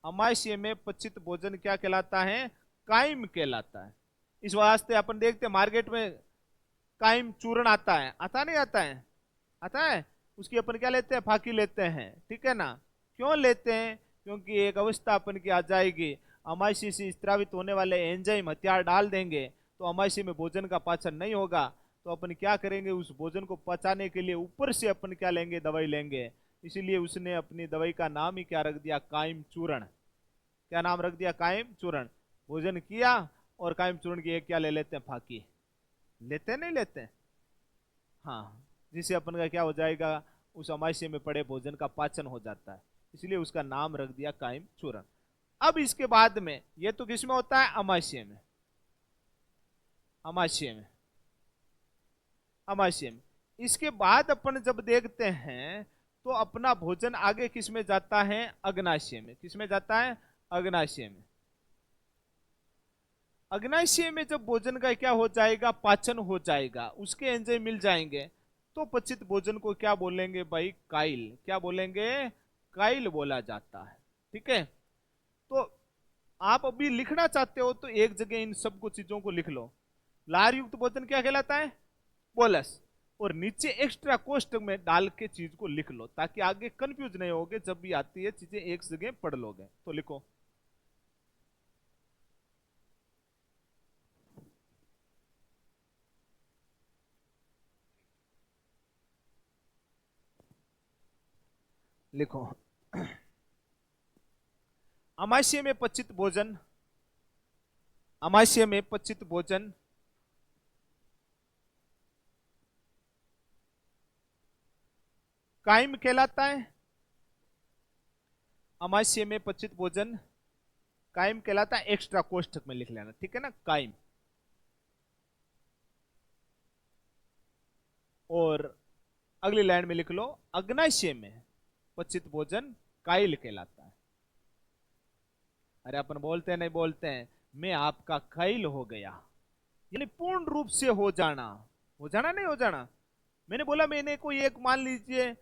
अमाशय में पचित भोजन क्या कहलाता है, काइम कहलाता है। इस वास्ते अपन देखते हैं मार्केट में काइम चूर्ण आता है, आता नहीं आता है, आता है। उसकी अपन क्या लेते हैं, फाकी लेते हैं, ठीक है ना। क्यों लेते हैं, क्योंकि एक अवस्था अपन की आ जाएगी, अमाशय से स्त्रावित होने वाले एंजाइम हथियार डाल देंगे तो अमाशय में भोजन का पाचन नहीं होगा। तो अपन क्या करेंगे, उस भोजन को पचाने के लिए ऊपर से अपन क्या लेंगे, दवाई लेंगे। इसीलिए उसने अपनी दवाई का नाम ही क्या रख दिया, काइम चूर्ण। क्या नाम रख दिया, काइम चूर्ण। भोजन किया और काइम चूर्ण की एक क्या ले लेते हैं, फाकी लेते, नहीं लेते। हाँ, जिससे अपन का क्या हो जाएगा, उस अमाशय में पड़े भोजन का पाचन हो जाता है, इसलिए उसका नाम रख दिया काइम चूर्ण। अब इसके बाद में ये तो किसमें होता है, अमाशय में, अमाशय में, अमाशय में। इसके बाद अपन जब देखते हैं तो अपना भोजन आगे किसमें जाता है, अग्नाशय में। किसमें जाता है, अग्नाशय में। अग्नाशय में जब भोजन का क्या हो जाएगा, पाचन हो जाएगा, उसके एंजाइम मिल जाएंगे, तो पचित भोजन को क्या बोलेंगे भाई, काइल। क्या बोलेंगे, काइल बोला जाता है, ठीक है। तो आप अभी लिखना चाहते हो तो एक जगह इन सबको चीजों को लिख लो। लार युक्त भोजन क्या कहलाता है, बोलस। और नीचे एक्स्ट्रा कोष्टक में डाल के चीज को लिख लो, ताकि आगे कंफ्यूज नहीं होगे, जब भी आती है चीजें एक जगह पढ़ लोगे। तो लिखो, लिखो। अमाशय में पचित भोजन, अमाशय में पचित भोजन काइम कहलाता है। अमाशय में पचित भोजन काइम कहलाता है, एक्स्ट्रा कोष्ठक में लिख लेना, ठीक है ना, काइम। और अगली लाइन में लिख लो, अग्नाशय में पचित भोजन काइल कहलाता है। अरे अपन बोलते हैं, नहीं बोलते हैं, मैं आपका काइल हो गया, यानी पूर्ण रूप से हो जाना। हो जाना, नहीं हो जाना। मैंने बोला, मैंने कोई एक, मान लीजिए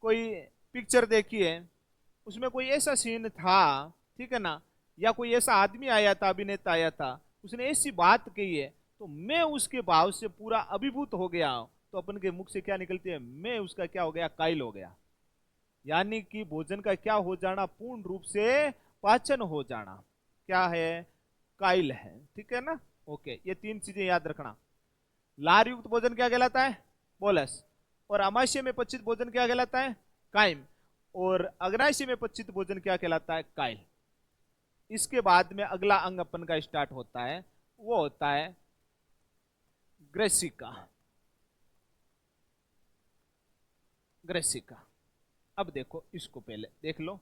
कोई पिक्चर देखी है, उसमें कोई ऐसा सीन था, ठीक है ना, या कोई ऐसा आदमी आया था, अभिनेता आया था, उसने ऐसी बात कही है, तो मैं उसके भाव से पूरा अभिभूत हो गया। तो अपन के मुख से क्या निकलती है, मैं उसका क्या हो गया, काइल हो गया। यानी कि भोजन का क्या हो जाना, पूर्ण रूप से पाचन हो जाना, क्या है, काइल है, ठीक है ना। ओके, ये तीन चीजें याद रखना। लार युक्त भोजन क्या कहलाता है, बोलस। और अमाशय में पचित भोजन क्या कहलाता है, काइम। और अग्नाशय में पचित भोजन क्या कहलाता है, काइल। इसके बाद में अगला अंग अपन का स्टार्ट होता है, वो होता है ग्रेसिका। ग्रेसिका। अब देखो, इसको पहले देख लो।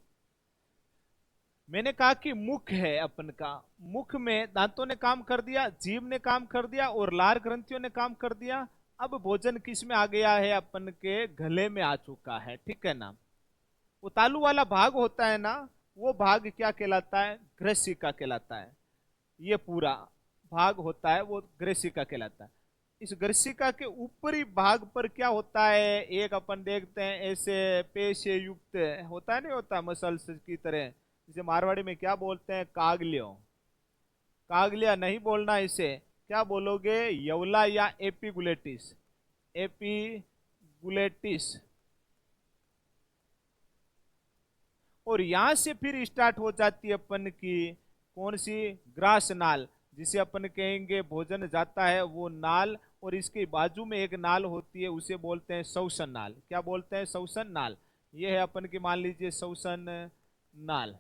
मैंने कहा कि मुख है अपन का, मुख में दांतों ने काम कर दिया, जीभ ने काम कर दिया, और लार ग्रंथियों ने काम कर दिया। अब भोजन किस में आ गया है, अपन के गले में आ चुका है, ठीक है ना। वो तालू वाला भाग होता है ना, वो भाग क्या कहलाता है, ग्रेसिका कहलाता है। ये पूरा भाग होता है वो ग्रेसिका कहलाता है। इस ग्रेसिका के ऊपरी भाग पर क्या होता है, एक अपन देखते हैं ऐसे पेशे युक्त होता है, नहीं होता, मसल्स की तरह, जिसे मारवाड़ी में क्या बोलते हैं, कागलियो। कागलिया नहीं बोलना इसे, क्या बोलोगे, यवला या एपिगुलेटिस। एपिगुलेटिस। और यहां से फिर स्टार्ट हो जाती है अपन की कौन सी, ग्रास नाल, जिसे अपन कहेंगे भोजन जाता है वो नाल। और इसके बाजू में एक नाल होती है, उसे बोलते हैं श्वसन नाल। क्या बोलते हैं, श्वसन नाल। ये है अपन की, मान लीजिए, श्वसन नाल।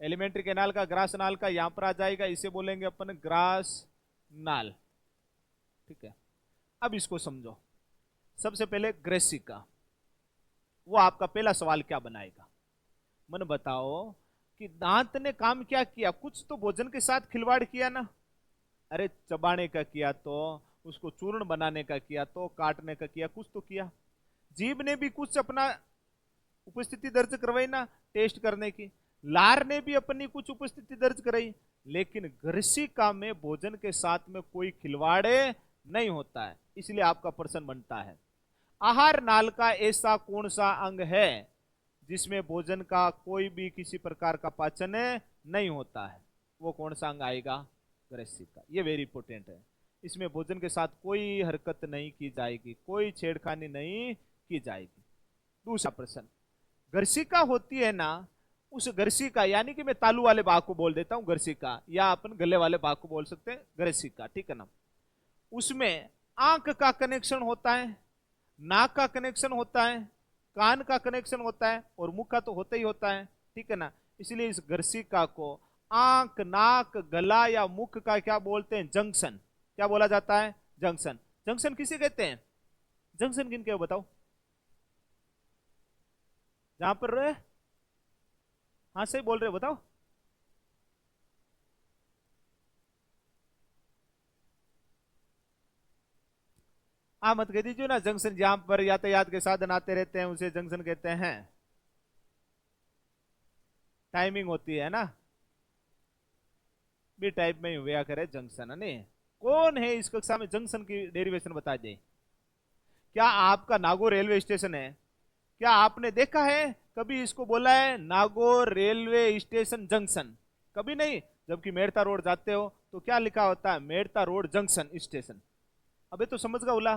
एलिमेंट्री कैनाल का, ग्रास नाल का यहां पर आ जाएगा, इसे बोलेंगे अपन ग्रास नाल, ठीक है। अब इसको समझो। सबसे पहले ग्रेसिका। वो आपका पहला सवाल क्या बनाएगा? मन बताओ कि दांत ने काम क्या किया? कुछ तो भोजन के साथ खिलवाड़ किया ना। अरे चबाने का किया, तो उसको चूर्ण बनाने का किया, तो काटने का किया, कुछ तो किया। जीभ ने भी कुछ अपना उपस्थिति दर्ज करवाई ना, टेस्ट करने की। लार ने भी अपनी कुछ उपस्थिति दर्ज कराई। लेकिन गर्सिका में भोजन के साथ में कोई खिलवाड़े नहीं होता है, इसलिए आपका प्रश्न बनता है, आहार नाल का ऐसा कौन सा अंग है जिसमें भोजन का कोई भी किसी प्रकार का पाचन नहीं होता है? वो कौन सा अंग आएगा? ग्रसिका। ये वेरी इंपोर्टेंट है। इसमें भोजन के साथ कोई हरकत नहीं की जाएगी, कोई छेड़खानी नहीं की जाएगी। दूसरा प्रश्न, गर्सिका होती है ना, उस गर्सिका यानी कि मैं तालू वाले भाग को बोल देता हूं गर्सिका, या अपन गले वाले भाग को बोल सकते हैं गर्सिका, ठीक है ना। उसमें आंख का कनेक्शन होता है, नाक का कनेक्शन होता है, कान का कनेक्शन होता है, और मुख का तो होता ही होता है, ठीक है ना। इसलिए इस गर्सिका को आंख, नाक, गला या मुख का क्या बोलते हैं? जंक्शन। क्या बोला जाता है? जंक्शन। जंक्शन किसे कहते हैं? जंक्शन किन के बताओ, जहां पर रहे। हाँ सही बोल रहे हो, बताओ। मत कह दीजिए ना, जंक्शन जहां पर यातायात के साधन आते रहते हैं उसे जंक्शन कहते हैं। टाइमिंग होती है ना, भी टाइप में ही हुआ करे जंक्शन, है नहीं। कौन है इस कक्षा में जंक्शन की डेरिवेशन बता दे? क्या आपका नागौर रेलवे स्टेशन है? क्या आपने देखा है कभी इसको बोला है नागौर रेलवे स्टेशन जंक्शन? कभी नहीं। जबकि मेड़ता रोड जाते हो तो क्या लिखा होता है? Merta road junction station. अबे तो समझ गया उला।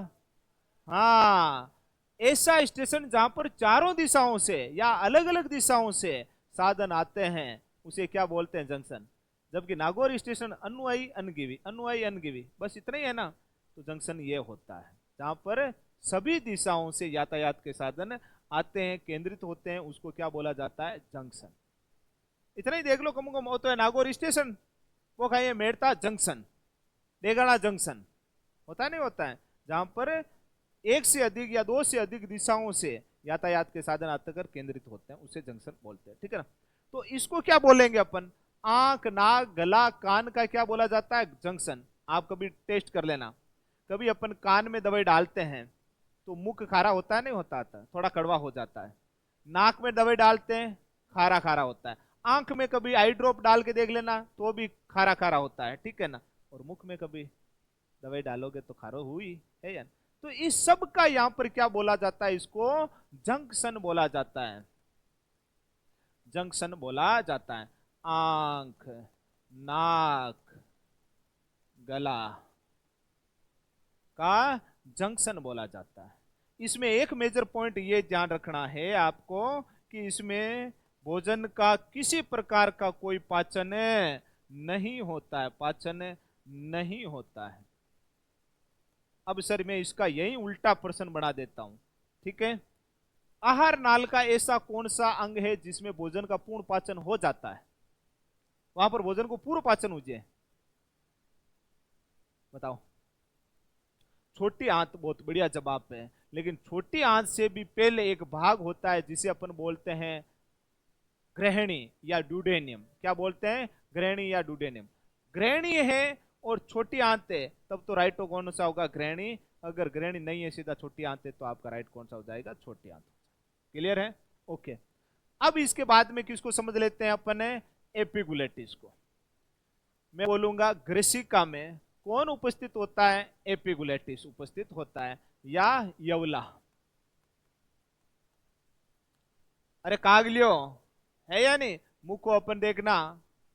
हाँ, ऐसा स्टेशन जहां पर चारों दिशाओं से या अलग अलग दिशाओं से साधन आते हैं उसे क्या बोलते हैं? जंक्शन। जबकि नागौर स्टेशन अनुआई अनगिवी, अनुआई अनगिवी, बस इतना ही है ना। तो जंक्शन ये होता है जहां पर सभी दिशाओं से यातायात के साधन आते हैं, केंद्रित होते हैं, उसको क्या बोला जाता है? जंक्शन। इतना ही देख लो, कम कम। वो तो है नागौर स्टेशन, वो खाइए मेड़ता जंक्शन, डेगाना जंक्शन। होता नहीं होता है? जहां पर एक से अधिक या दो से अधिक दिशाओं से यातायात के साधन आकर केंद्रित होते हैं उसे जंक्शन बोलते हैं, ठीक है ना। तो इसको क्या बोलेंगे अपन? आंख, नाक, गला, कान का क्या बोला जाता है? जंक्शन। आप कभी टेस्ट कर लेना। कभी अपन कान में दवाई डालते हैं तो मुख खारा होता है, नहीं होता था? थोड़ा कड़वा हो जाता है। नाक में दवाई डालते हैं, खारा खारा होता है। आंख में कभी आई ड्रॉप डाल के देख लेना तो भी खारा खारा होता है, ठीक है ना। और मुख में कभी दवाई डालोगे तो खारो हुई है या? तो इस सब का यहां पर क्या बोला जाता है? इसको जंक्शन बोला जाता है। जंक्शन बोला जाता है। आंख, नाक, गला का जंक्शन बोला जाता है। इसमें एक मेजर पॉइंट ये ध्यान रखना है आपको कि इसमें भोजन का किसी प्रकार का कोई पाचन नहीं होता है, पाचन नहीं होता है। अब सर मैं इसका यही उल्टा प्रश्न बना देता हूं, ठीक है। आहार नाल का ऐसा कौन सा अंग है जिसमें भोजन का पूर्ण पाचन हो जाता है? वहां पर भोजन को पूर्ण पाचन हो जाए, बताओ। छोटी आंत, बहुत बढ़िया जवाब है। लेकिन छोटी आंत से भी पहले एक भाग होता है जिसे अपन बोलते हैं ग्रहणी या डुडेनियम। क्या बोलते हैं? ग्रहणी या डुडेनियम। ग्रहणी है और छोटी आंत है, तब तो राइट कौन सा होगा? ग्रहणी। अगर ग्रहणी नहीं है, सीधा छोटी आंत है, तो आपका राइट कौन सा हो जाएगा? छोटी आंत। क्लियर है? ओके। अब इसके बाद में किसको समझ लेते हैं अपन? एपिगुलेटिस को। मैं बोलूंगा ग्रेसिका में कौन उपस्थित होता है? एपिगुलेटिस उपस्थित होता है, या यवला। अरे कागलियो है या नहीं? मुख को अपन देखना,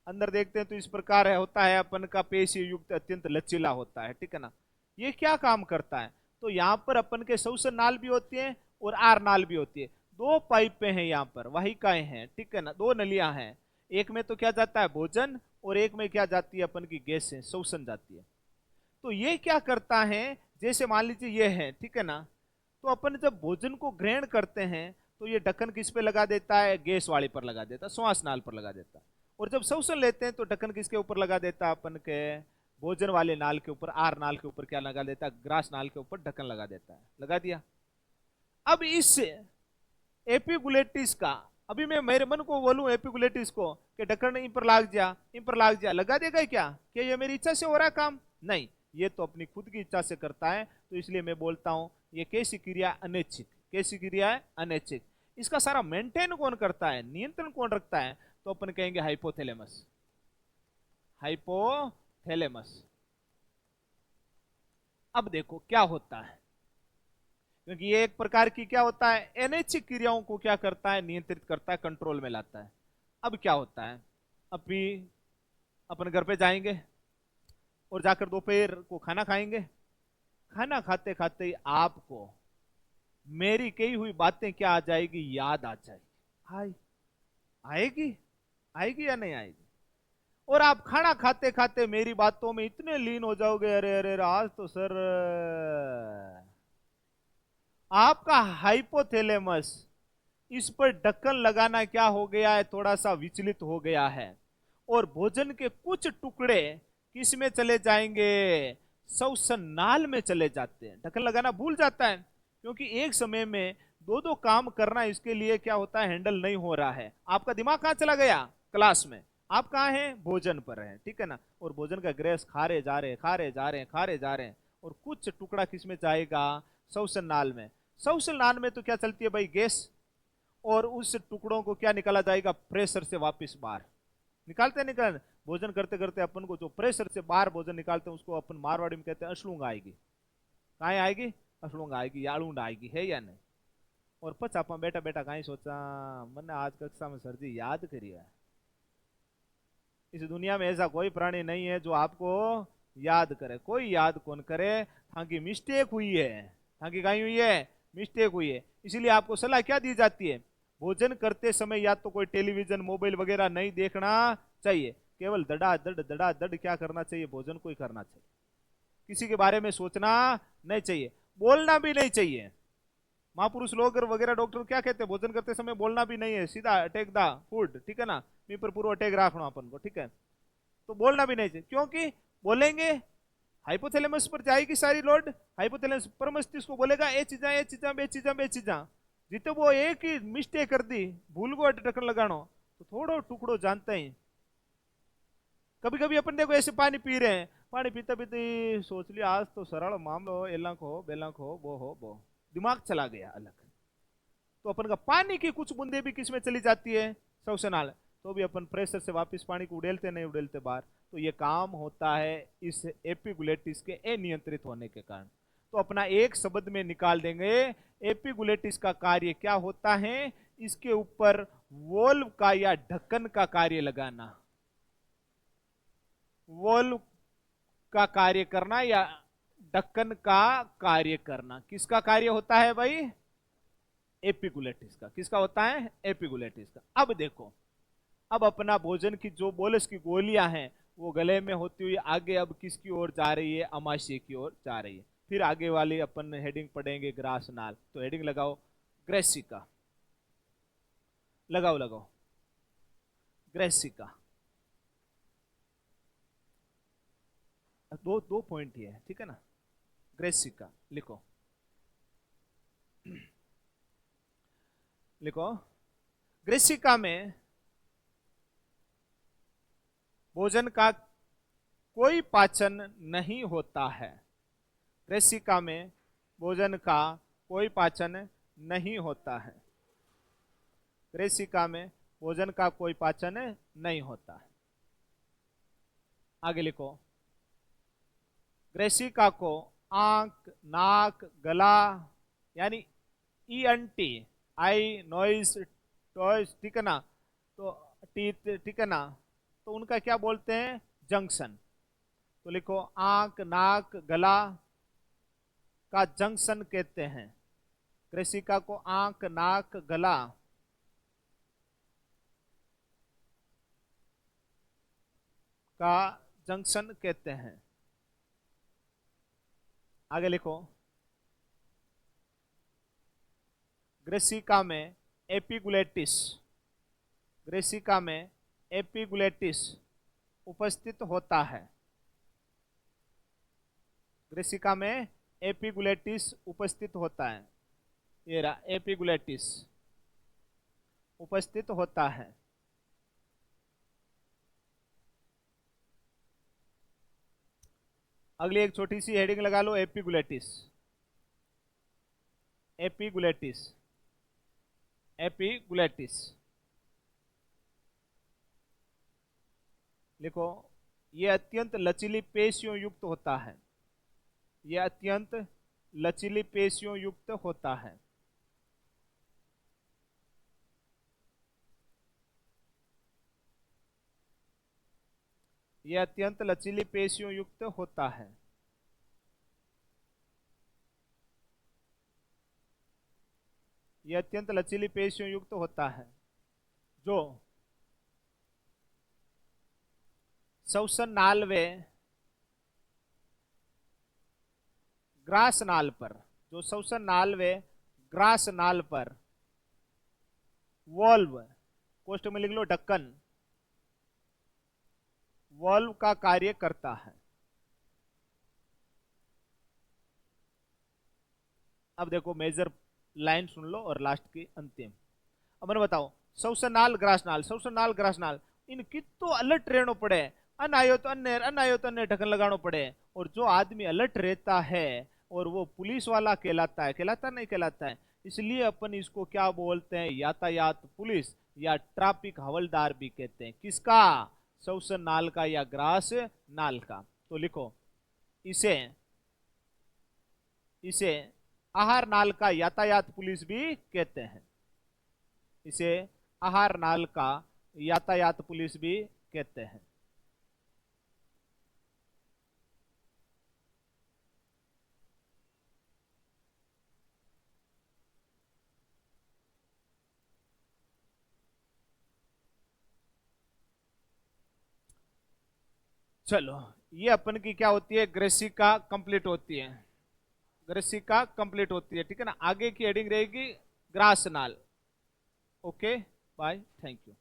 अंदर देखते हैं तो इस प्रकार है, होता है अपन का पेशी युक्त, अत्यंत लचीला होता है, ठीक है ना। ये क्या काम करता है? तो यहां पर अपन के श्वसन नाल भी होती है और आर नाल भी होती है। दो पाइपें हैं यहां पर, वाहिकाएं हैं, ठीक है ना, दो नलियां हैं। एक में तो क्या जाता है? भोजन, और एक में क्या जाती है? अपन की गैस है, श्वसन जाती है। तो ये क्या करता है? जैसे मान लीजिए ये है, ठीक है ना। तो अपन जब भोजन को ग्रहण करते हैं तो ये ढक्कन किस पे लगा देता है? गैस वाले पर लगा देता है, श्वास नाल पर लगा देता है। और जब श्वसन लेते हैं तो ढक्कन किसके ऊपर लगा देता है? अपन के भोजन वाले नाल के ऊपर, आर नाल के ऊपर क्या लगा देता है? ग्रास नाल के ऊपर ढक्कन लगा देता है। लगा दिया। अब इस एपिगुलेटिस का, अभी मैं मेरे मन को बोलूं एपिगुलेटिस को कि ढक्कन इन पर लाग जा, इन पर लाग जा, लगा देगा क्या? क्या ये मेरी इच्छा से हो रहा है काम? नहीं, ये तो अपनी खुद की इच्छा से करता है। तो इसलिए मैं बोलता हूं ये कैसी क्रिया? अनैच्छिक। कैसी क्रिया है? अनैच्छिक। इसका सारा मेंटेन कौन करता है, नियंत्रण कौन रखता है? तो अपन कहेंगे हाइपोथैलेमस। हाइपोथैलेमस। अब देखो क्या होता है, क्योंकि ये एक प्रकार की क्या होता है, अनैच्छिक क्रियाओं को क्या करता है? नियंत्रित करता है, कंट्रोल में लाता है। अब क्या होता है, अभी अपन घर पे जाएंगे और जाकर दोपहर को खाना खाएंगे। खाना खाते खाते ही आपको मेरी कही हुई बातें क्या आ जाएगी? याद आ जाएगी। हाय, आएगी? आएगी या नहीं आएगी? और आप खाना खाते खाते मेरी बातों में इतने लीन हो जाओगे, अरे अरे अरे, आज तो सर आपका हाइपोथैलेमस इस पर ढक्कन लगाना क्या हो गया है? थोड़ा सा विचलित हो गया है, और भोजन के कुछ टुकड़े किस में चले जाएंगे? श्वसन नाल में चले जाते हैं। ढक्कन लगाना भूल जाता है, क्योंकि एक समय में दो दो काम करना इसके लिए क्या होता है? हैंडल नहीं हो रहा है। आपका दिमाग कहां चला गया? क्लास में। आप कहां हैं? भोजन पर हैं, ठीक है ना? और भोजन का ग्रेस खा रहे जा रहे हैं, खा रहे जा रहे हैं, खा रहे जा रहे हैं, और कुछ टुकड़ा किस में जाएगा? श्वसन नाल में। श्वसन नाल में तो क्या चलती है भाई? गैस। और उस टुकड़ों को क्या निकाला जाएगा? प्रेशर से वापस बाहर निकालते निकाल। भोजन करते करते अपन को जो प्रेशर से बाहर भोजन निकालते हैं उसको अपन मारवाड़ी में कहते हैं अश्लूंग आएगी। कहाँ आएगी? अश्लूंग आएगी, यालूंड आएगी, है या नहीं? और पच आप बेटा बेटा कहीं सोचा, मैंने आज कक्षा में सर जी याद करिए, इस दुनिया में ऐसा कोई प्राणी नहीं है जो आपको याद करे। कोई याद कौन करे? थाकी मिस्टेक हुई है। थाकी कहीं हुई है? मिस्टेक हुई है। इसीलिए आपको सलाह क्या दी जाती है? भोजन करते समय या तो कोई टेलीविजन मोबाइल वगैरह नहीं देखना चाहिए, केवल दड़ा दड़ क्या करना चाहिए? भोजन को ही करना चाहिए। किसी के बारे में सोचना नहीं चाहिए, बोलना भी नहीं चाहिए। महापुरुष लोग वगैरह डॉक्टर क्या कहते हैं? भोजन करते समय बोलना भी नहीं है, सीधा अटैक द फूड, ठीक है ना? मी पर पूरा अटैक रखना अपन को, ठीक है? तो बोलना भी नहीं चाहिए, क्योंकि बोलेंगे हाइपोथैलेमस पर जाएगी सारी लोड। हाइपोथैलेमस पर मस्तिष्क को बोलेगा ए चीजा, ए चीजा, बे चीजा, बे चीजा। जितने वो एक ही मिस्टेक कर दी, भूल को ढक्कन लगानो, तो थोड़ो टुकड़ो जानते ही। कभी कभी अपन देखो ऐसे पानी पी रहे हैं, पानी पीते पीते सोच लिया आज तो सरल मामलो, एलंक हो बेलंक हो वो दिमाग चला गया अलग। तो अपन का पानी की कुछ बूंदे भी किसमें चली जाती है? श्वसनाल। तो भी अपन प्रेशर से वापस पानी को उड़ेलते नहीं उड़ेलते बाहर। तो ये काम होता है इस एपिगुलेटिस के अनियंत्रित होने के कारण। तो अपना एक शब्द में निकाल देंगे, एपिगुलेटिस का कार्य क्या होता है? इसके ऊपर वोल्व का या ढक्कन का कार्य लगाना। वोल्व का कार्य करना या ढक्कन का कार्य करना। किसका कार्य होता है भाई? एपिगुलेटिस का। किसका होता है? एपिगुलेटिस का। अब देखो, अब अपना भोजन की जो बोलस की गोलियां हैं वो गले में होती हुई आगे अब किसकी ओर जा रही है? अमाशय की ओर जा रही है। फिर आगे वाली अपन हेडिंग पढ़ेंगे ग्रास नाल। तो हेडिंग लगाओ ग्रेसिका। लगाओ लगाओ ग्रेसिका। दो दो पॉइंट ही है, ठीक है ना? ग्रेसिका लिखो, लिखो। ग्रेसिका में भोजन का कोई पाचन नहीं होता है। ग्रेसिका में भोजन का कोई पाचन नहीं होता है। ग्रेसिका में भोजन का कोई पाचन नहीं होता है। आगे लिखो, ग्रेसिका को आंख, नाक, गला यानी ईएनटी, आई, नॉइस, टॉइस, ठीक है ना? तो टीथ, ठीक है ना? तो उनका क्या बोलते हैं? जंक्शन। तो लिखो आंख, नाक, गला का जंक्शन कहते हैं। ग्रेसिका को आंख, नाक, गला का जंक्शन कहते हैं। आगे लिखो, ग्रेसिका में एपिगुलेटिस, ग्रेसिका में एपिगुलेटिस उपस्थित होता है। ग्रेसिका में एपिगुलेटिस उपस्थित होता है। ये रहा एपिगुलेटिस। उपस्थित होता है। अगली एक छोटी सी हेडिंग लगा लो, एपिगुलेटिस। एपिगुलेटिस, एपिगुलेटिस लिखो। यह अत्यंत लचीली पेशियों युक्त होता है। यह अत्यंत लचीली पेशियों युक्त होता है। यह अत्यंत लचीली पेशियों युक्त होता है। यह अत्यंत लचीली पेशियों युक्त होता है जो श्वसन वे ग्रास नाल पर, जो श्वसन वे ग्रास नाल पर वॉल्व, कोष्ट में लिख लो ढक्कन, वॉल्व का कार्य करता है। अब देखो मेजर लाइन सुन लो और लास्ट की अंतिम। अब मैंने बताओ श्वसन ग्रासनाल, श्वसन ग्रासनाल, इनकी तो अलर्ट रहना पड़े। अन आयो तो अन्य ढक्कन लगाना पड़े। और जो आदमी अलर्ट रहता है और वो पुलिस वाला कहलाता है, कहलाता नहीं कहलाता है। इसलिए अपन इसको क्या बोलते हैं, यातायात पुलिस या ट्रैफिक हवलदार भी कहते हैं। किसका? श्वसन नाल का या ग्रास नाल का। तो लिखो इसे, इसे आहार नाल का यातायात पुलिस भी कहते हैं। इसे आहार नाल का यातायात पुलिस भी कहते हैं। चलो ये अपन की क्या होती है, ग्रेसिका कंप्लीट होती है। ग्रेसिका कंप्लीट होती है, ठीक है ना। आगे की हेडिंग रहेगी ग्रास नाल। Okay bye, thank you.